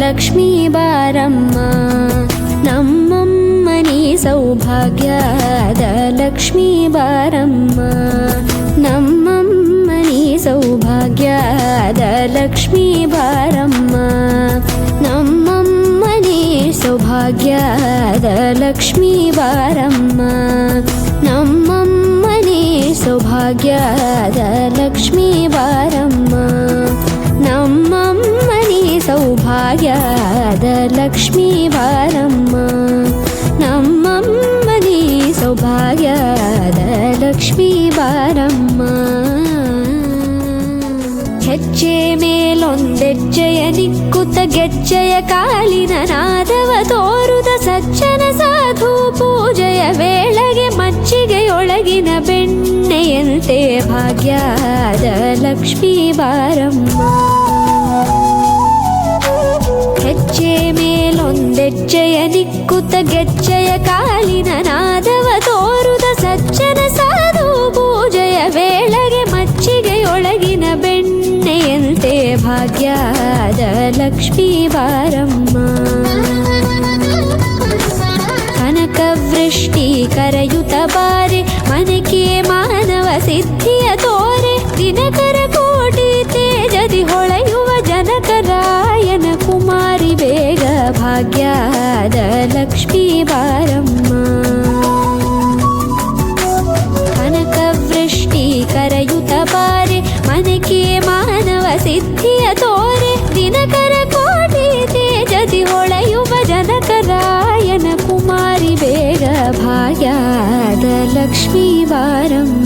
ಲಕ್ಷ್ಮೀ ಬಾರಮ್ಮ ನಮ್ಮಮ್ಮನಿ ಸೌಭಾಗ್ಯದ ಲಕ್ಷ್ಮೀ ಬಾರಮ್ಮ ನಮ್ಮಮ್ಮನಿ ಸೌಭಾಗ್ಯದ ಲಕ್ಷ್ಮೀ ಬಾರಮ್ಮ ನಮ್ಮಮ್ಮನಿ ಸೌಭಾಗ್ಯದ ಲಕ್ಷ್ಮೀ ಬಾರಮ್ಮ ನಮ್ಮಮ್ಮನಿ ಸೌಭಾಗ್ಯದ ಲಕ್ಷ್ಮೀ ಬಾರಮ್ಮ ನಮ್ಮಮ್ಮನಿ ಸೌಭಾಗ್ಯದ ಲಕ್ಷ್ಮೀ ಬಾರಮ್ಮ ನಮ್ಮಮ್ಮನಿ ಸೌಭಾಗ್ಯದ ಲಕ್ಷ್ಮೀ ಬಾರಮ್ಮ ಹೆಜ್ಜೆ ಮೇಲೊಂದೆಜ್ಜೆಯ ನಿಕ್ಕುತ್ತ ಗೆಜ್ಜೆಯ ಕಾಲಿನ ನಾದವ ತೋರುದ ಸಜ್ಜನ ಸಾಧು ಪೂಜೆಯ ವೇಳೆಗೆ ಮಜ್ಜಿಗೆಯೊಳಗಿನ ಬೆಣ್ಣೆಯಂತೆ ಭಾಗ್ಯದ ಲಕ್ಷ್ಮೀ ಬಾರಮ್ಮ ಹೆಜ್ಜೆ ಮೇಲೊಂದೆಜ್ಜೆಯ ನಿಕ್ಕುತ್ತ ಗೆಜ್ಜೆಯ ಕಾಲಿನ ನಾದವ ತೋರುದ ಸಜ್ಜನ ಸಾಧು ಪೂಜೆಯ ವೇಳೆಗೆ ಮಜ್ಜಿಗೆಯೊಳಗಿನ ಬೆಣ್ಣೆಯಂತೆ ಭಾಗ್ಯದ ಲಕ್ಷ್ಮೀ ಬಾರಮ್ಮ ಕನಕವೃಷ್ಟಿ ಕರೆಯುತ್ತ ಬಾರೆ ಮನಕೆ ಮಾನವ ಸಿದ್ಧಿಯ ತೋರೆ ದಿನಕರ ಕೋಟಿ ತೇಜದಿ ಹೊಳೆಯುವ ಜನಕರಾಯನ ಕುಮಾರಿ ಬೇಗ ಭಾಗ್ಯದ ಲಕ್ಷ್ಮೀ ಬಾರಮ್ಮ ಕನಕವೃಷ್ಟಿ ಕರೆಯುತ್ತ ಬಾರೆ ಮನಕೆ ಮಾನವ ಸಿದ್ಧಿಯ ತೋರೆ ದಿನಕರ ಕೋಟಿ ತೇಜದಿ ಹೊಳೆಯುವ ಜನಕರಾಯನ ಕುಮಾರಿ ಬೇಗ ಭಾಗ್ಯದ ಲಕ್ಷ್ಮೀ ಬಾರಮ್ಮ